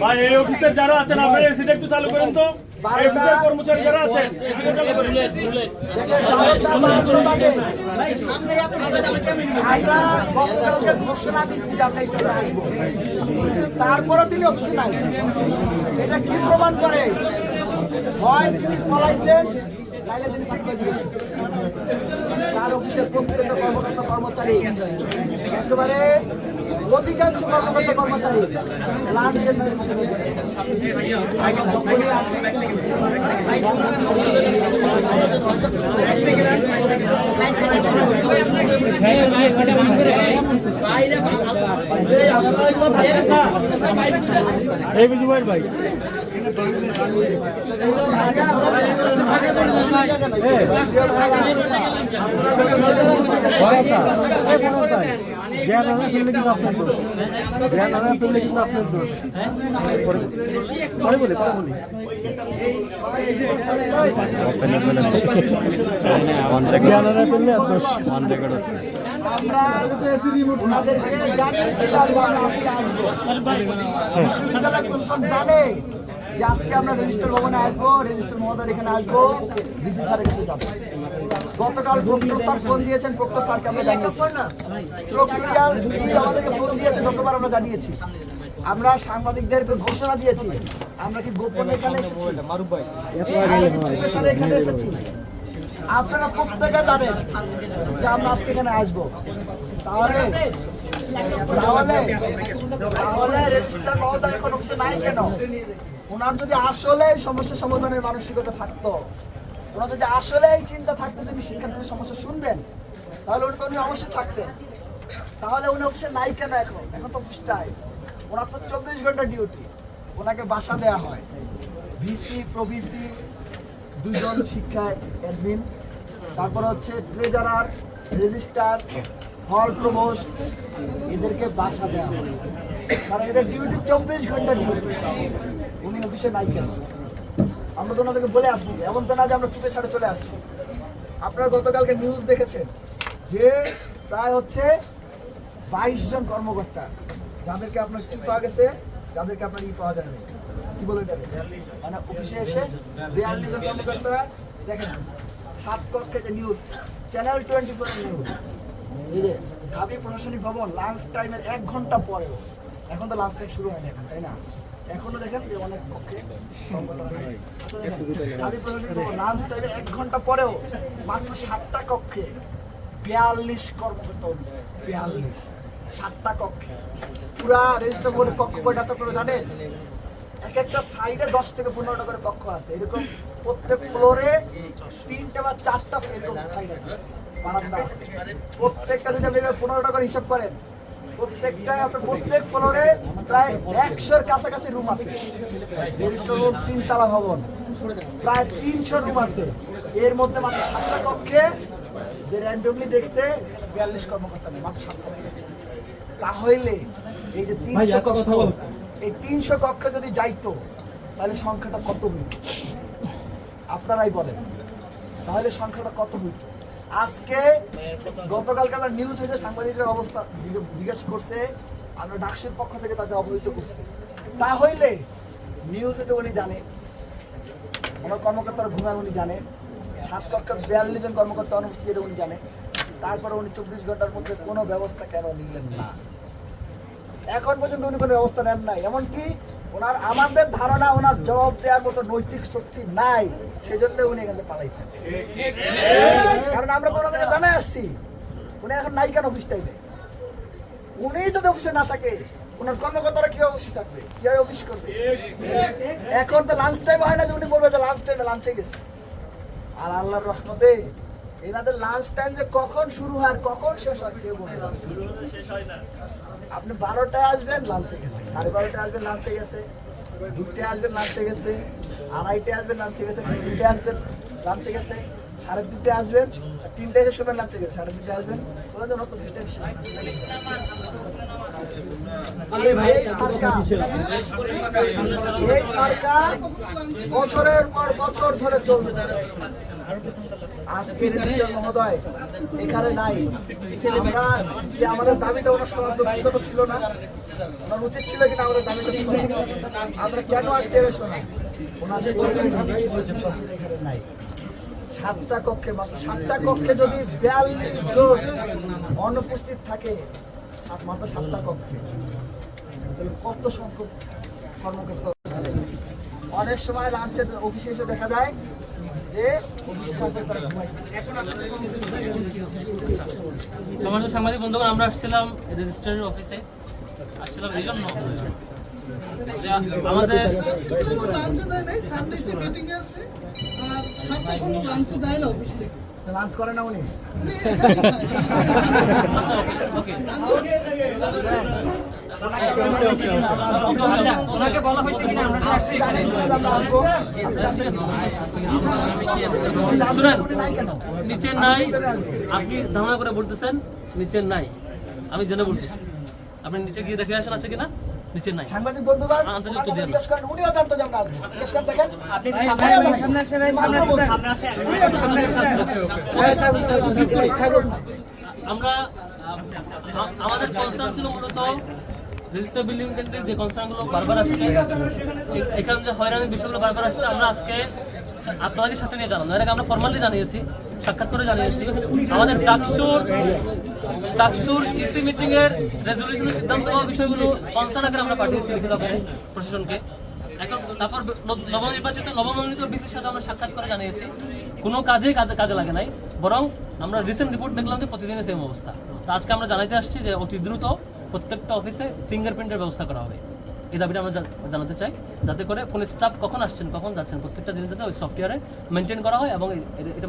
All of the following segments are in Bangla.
ভাই এই অফিসের যারা আছেন আপনারা এসিটা একটু চালু করেন তো। এই অফিসের কর্মচারী যারা আছেন এসিটা চালু করেন। আমরা গতকালকে ঘোষণা দিচ্ছি যে আমরা স্টেশনে আসবো, তারপরে তিনি অফিসে নাই। এটা কি প্রমাণ করে? হয় তিনি পলাইছেন, নাইলে তিনি চাকরি দিয়েছেন। তার অফিসের প্রত্যেকটা কর্মকর্তা কর্মচারী, একেবারে অধিকাংশ কর্মকর্তা কর্মচারী লাঞ্চের যখনই আসে এই বিজু ভাই ভাই জ্ঞান আনা পেলে কিন্তু আপনার দোষ, জ্ঞান আনা পেলে কিন্তু আপনার দোষ। পরে বলি জ্ঞান আনা পেলে দোষ। জানে যে আজকে আমরা রেজিস্টার ভবনে আসবো, রেজিস্টার মহোদয় এখানে আসবো, ডিসি স্যারের কাছে যাবো। গতকাল প্রক্টর স্যার ফোন দিয়েছেন, প্রক্টর স্যারকে আমরা জানিয়েছি, আমাদেরকে ফোন দিয়েছে, যতবার আমরা জানিয়েছি। আমরা সাংবাদিকদেরকে ঘোষণা দিয়েছি, আমরা কি গোপনে এখানে এসেছি, এখানে এসেছি। আপনারা প্রত্যেকে জানেন যে আমরা আজকে এখানে আসবো। তাহলে রেজিস্ট্রার মহোদয় এখন অফিসে নাই কেন? ওনার যদি আসলে সমস্যা সমাধানের মানসিকতা থাকতো, ওনার যদি আসলে এই চিন্তা থাকতো তিনি শিক্ষার্থীদের সমস্যা শুনবেন, তাহলে উনি অবশ্যই থাকতেন। তাহলে উনি অফিসে নাই কেন? এখন তো অফিসটাই ওনার তো 24 ঘন্টা ডিউটি। ওনাকে বাসা দেওয়া হয়, ভিসি প্রভিসি 2 জন শিক্ষা অ্যাডমিন, তারপর হচ্ছে ট্রেজারার, রেজিস্ট্রার, হল প্রভোস্ট, এদেরকে বাসা দেওয়া হয়, কারণ এদের ডিউটি 24 ঘন্টা ডিউটি। উনি অফিসে নাই কেন? আমরা তো ওনাদেরকে বলে আসছি, এমন তো না যে আমরা চুপে ছাড়ে চলে আসছি। আপনারা গতকালকে নিউজ দেখেছেন যে প্রায় হচ্ছে 22 জন কর্মকর্তা, যাদেরকে আপনার কি পাওয়া গেছে, যাদেরকে আপনার পাওয়া যায়নি, কি বলে যাবে, মানে অফিসে এসে 42 জন কর্মকর্তা। দেখেন 7 কক্ষে যে নিউজ, চ্যানেল 24 নিউজ, ঢাবি প্রশাসনিক ভবন লাঞ্চ টাইমের 1 ঘন্টা পরেও, এখন তো লাঞ্চ টাইম শুরু হয়নি এখন, তাই না? এখনো দেখেন যে অনেক কক্ষে ঢাবি প্রশাসনিক ভবন লাঞ্চ টাইমে 1 ঘন্টা পরেও মাত্র 7টা কক্ষে 42 কর্মকর্তা, 42 7টা কক্ষে। পুরা রেজিস্টার ভবনের কক্ষ কয়টা আছে আপনারা জানেন? এক একটা সাইডে 10 থেকে 15টা করে কক্ষ আছে। এরকম প্রত্যেক ফ্লোরে 3টা বা 4টা এরকম সাইড আছে, বারান্দা আছে। প্রত্যেকটা যদি আপনি 15টা করে হিসাব করেন, প্রত্যেকটাই আপনার প্রত্যেক ফ্লোরে প্রায় 100-এর কাছাকাছি রুম আছে। রেজিস্টার ভবন 3 তলা ভবন, প্রায় 300 রুম আছে। এর মধ্যে মাত্র 7টা কক্ষে যে র্যান্ডমলি দেখছে 42 কর্মকর্তা নেই, মাত্র 7 কক্ষে। তাহলে এই যে 300 কক্ষ, এই 300 কক্ষে যদি যাইতো তাহলে সংখ্যাটা কত হইত? আপনারাই বলেন, তাহলে সংখ্যাটা কত হইত? আজকে গতকালকে আমরা নিউজ হয়েছে, সাংবাদিকদের অবস্থা জিজ্ঞেস করছে, আমরা ডাকসুর পক্ষ থেকে তাকে অবহিত করছি। তাহলে নিউজে তো উনি জানে, ওনার কর্মকর্তারা ঘুমায় উনি জানে, 7 কক্ষে 42 জন কর্মকর্তা অনুপস্থিত উনি জানে, তারপরে উনি 24 ঘন্টার মধ্যে কোনো ব্যবস্থা কেন নিলেন না? এখন পর্যন্ত উনি কোনো ব্যবস্থা নেন নাই। এমনকি ওনার, আমাদের ধারণা ওনার জবাব দেওয়ার মতো নৈতিক শক্তি নাই, সেজন্য উনি এখান থেকে পালাইছেন। কারণ আমরা তো ওনাদেরকে জানাই আসছি উনি এখন নাই কেন অফিস টাইমে। উনি যদি অফিসে না থাকে, ওনার কর্মকর্তারা কি অফিসে থাকবে, কিভাবে অফিস করবে? এখন তো লাঞ্চ টাইম হয় না যে উনি বলবে যে লাঞ্চ টাইমে লাঞ্চে গেছে। আর আল্লাহর রহমতে এনাদের লাঞ্চ টাইম যে কখন শুরু হয় আর কখন শেষ হয় কেউ বলতে পারে না। আপনি 12টায় আসবেন, লাঞ্চে গেছে, 12:30টায় আসবেন, লাঞ্চে গেছে, 2টায় আসবেন, লাঞ্চে গেছে, 2:30টায় আসবেন, লাঞ্চে গেছে, 3টায় আসবেন, লাঞ্চে গেছে, 2:30টায় আসবেন, 3টায় শেষ করবেন, লাঞ্চে গেছে, 2:30টায় আসবেন, বলে যে নতুন সিস্টেম শেষ। এই সরকার বছরের পর বছর ধরে চলছে। আজকে রেজিস্ট্রার মহোদয় এখানে নাই। আমরা যে আমাদের দাবিটা ওনার সমাধান ছিল না, ওনার উচিত ছিল কিনা আমাদের দাবিটা শোনা? আমরা কেন আসছি এটা শোনা? ওনার সেই এখানে নাই। 7টা কক্ষে, মাত্র 7টা কক্ষে যদি 42 জন অনুপস্থিত থাকে, মাত্র 7টা কক্ষে, তাহলে কত সংখ্যক কর্মকর্তা? অনেক সময় লাঞ্চের অফিসে এসে দেখা যায় যে অফিসে কর্মকর্তারা ঘুমাইছে। সম্মানিত সাংবাদিক বন্ধুগণ, আমরা আসছিলাম রেজিস্ট্রারের অফিসে, আসছিলাম এই জন্য যে আমাদের লাঞ্চে যায় নাই, সানডেতে মিটিং আছে, আর সাতটা কোনো লাঞ্চে যায় না অফিস থেকে। লাঞ্চ করে না উনি? উনি এখানেই খায়। আচ্ছা, ওকে ওনাকে বলা হয়েছে কিনা আমরা আসছি জানেন কিনা যে আমরা আসবো? শুনেন, নিচের নাই, আপনি ধারণা করে বলতেছেন নিচের নাই, আমি জেনে বলছি। আপনি নিচে গিয়ে দেখে আসেন আছে কিনা, নিচের নাই। সাংবাদিক বন্ধুগণ, আন্তর্জাতিক ওনাকে দিয়ে জিজ্ঞেস করেন, উনিও জানতো যে আমরা আসবো। জিজ্ঞেস করেন, দেখেন। আমরা আমাদের কনসার্ন ছিল মূলত রেজিস্টার বিল্ডিং কেন্দ্রিক যে কনসার্নগুলো বারবার আসছে, এখানে যে হয়রানির বিষয়গুলো বারবার আসছে, আমরা আজকে আপনাদের সাথে নিয়ে জানালাম। এর আগে আমরা ফর্মালি জানিয়েছি, সাক্ষাৎ করে জানিয়েছি। আমাদের ডাকসুর ইসি মিটিং এর রেজলিউশনের সিদ্ধান্ত হওয়া বিষয়গুলো কনসার্ন আকারে আমরা পাঠিয়েছি লিখিত আকারে প্রশাসনকে। এখন তারপর নবনির্বাচিত বিসির সাথে আমরা সাক্ষাৎ করে জানিয়েছি, কোনো কাজে লাগে নাই, বরং আমরা রিসেন্ট রিপোর্ট দেখলাম যে প্রতিদিনের সেম অবস্থা। তো আজকে আমরা জানাতে আসছি যে অতি দ্রুত প্রত্যেকটা অফিসে ফিঙ্গারপ্রিন্টের ব্যবস্থা করা হবে। এই দাবিটা আমরা জানাতে চাই, যাতে করে কোন স্টাফ কখন আসছেন কখন যাচ্ছেন প্রত্যেকটা জিনিস যাতে ওই সফটওয়্যারে মেনটেন করা হয় এবং এটা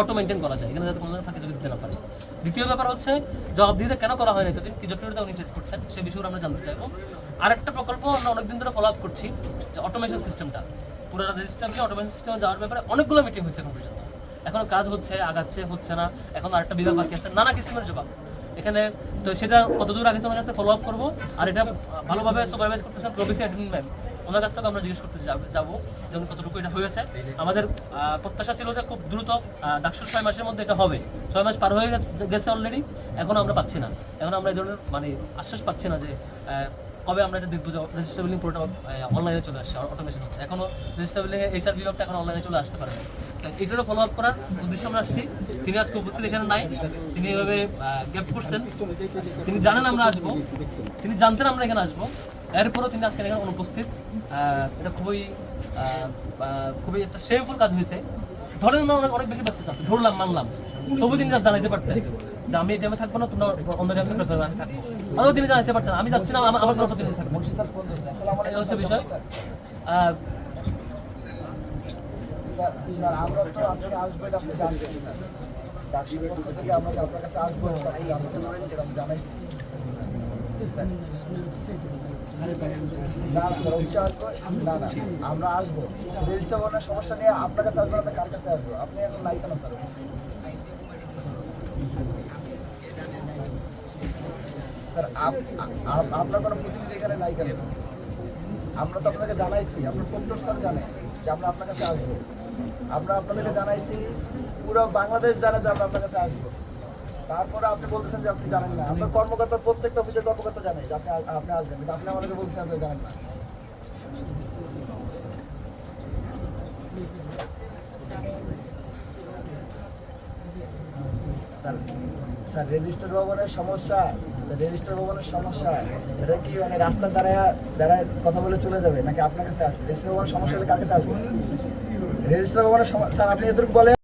অটো মেনটেন করা যায়, এখানে যাতে কোনো ধরনের ফাঁকি ঝুঁকি দিতে না পারে। দ্বিতীয় ব্যাপার হচ্ছে জবাবদিহিতে কেন করা হয় না এতদিন, কি জটিলতা উনি ফেস করছেন সেই বিষয়ে আমরা জানতে চাইবো। আরেকটা প্রকল্প আমরা অনেকদিন ধরে ফলো আপ করছি, যে অটোমেশন সিস্টেমটা, পুরো রেজিস্টার অটোমেশন সিস্টেমে যাওয়ার ব্যাপারে অনেকগুলো মিটিং হয়েছে এখন পর্যন্ত, এখনো কাজ হচ্ছে, আগাচ্ছে, হচ্ছে না, এখন আরেকটা বিভাগ বাকি আছে, নানা কিসিমের জবাব এখানে। তো সেটা কতদূর আগে তোমার কাছে ফলো আপ করবো, আর এটা ভালোভাবে সুপারভাইজ করতেছেন প্রভিসি অ্যাডমিন ম্যাম, ওনার কাছ থেকে আমরা জিজ্ঞেস করতে যাবো যেমন কতটুকু এটা হয়েছে। আমাদের প্রত্যাশা ছিল যে খুব দ্রুত ডাকসুর 6 মাসের মধ্যে এটা হবে। 6 মাস পার হয়ে গেছে অলরেডি, এখনো আমরা পাচ্ছি না, এখন আমরা এই ধরনের মানে আশ্বাস পাচ্ছি না যে কবে আমরা এটা দেখবো যে রেজিস্টার বিলিং পুরোটা অনলাইনে চলে আসছে, অটোমেশন হচ্ছে। এখনো রেজিস্টার বিলিং এইচআর বিভাগটা এখন অনলাইনে চলে আসতে পারে। এটারও ফলো আপ করার উদ্দেশ্যে আমরা আসছি। তিনি আজকে উপস্থিত এখানে নাই, তিনি এভাবে গ্যাপ করছেন, তিনি জানেন আমরা আসবো, তিনি জানতেন আমরা এখানে আসবো, এরপরও তিনি আজকে এখানে অনুপস্থিত। এটা খুবই একটা শেমফুল কাজ হয়েছে। ধরেন আমরা অনেক বেশি ব্যস্ত আছে, ধরলাম মানলাম, তবু তিনি জানাইতে পারতেন যে আমি এই টাইমে থাকবো না, তোমরা অন্য টাইমে প্রেফার আমি থাকবো, আরও তিনি জানাইতে পারতেন আমি যাচ্ছি না, আমার কোনো প্রতিনিধি থাকবো। এই হচ্ছে বিষয়। স্যার, আমরা তো আজকে আসবো এটা আপনি জানতেন স্যার। ডাকসুর পক্ষ থেকে আমরা আপনার কাছে আসবো, স্যার আমাকে জানাই না, আমরা আসবো রেজিস্টার করার সমস্যা নিয়ে আপনার কাছে আসবো, আপনার কার কাছে আসবো? আপনি এখন নাই কেন স্যার? স্যার আপনার কোনো প্রতিনিধি এখানে নাই কেন স্যার? আমরা তো আপনাকে জানাইছি, আপনার প্রক্টর স্যার জানে যে আমরা আপনার কাছে আসবো, আমরা আপনাদেরকে জানাইছি, পুরো বাংলাদেশ জানে যে আমরা আপনার কাছে আসবো, তারপরে আপনি বলতেছেন যে আপনি জানেন না। আপনার কর্মকর্তা, প্রত্যেকটা অফিসের কর্মকর্তা জানে যে আপনি আসবেন, কিন্তু আপনি আমাদেরকে বলছেন আপনি জানেন না। স্যার রেজিস্টার ভবনের সমস্যা, এটা কি মানে রাস্তার দ্বারা কথা বলে চলে যাবে নাকি আপনার কাছে? রেজিস্টার ভবনের সমস্যা হলে কার কাছে আসবে? রেজিস্টার ভবনের সমস্যা, স্যার আপনি এতটুকু বলেন।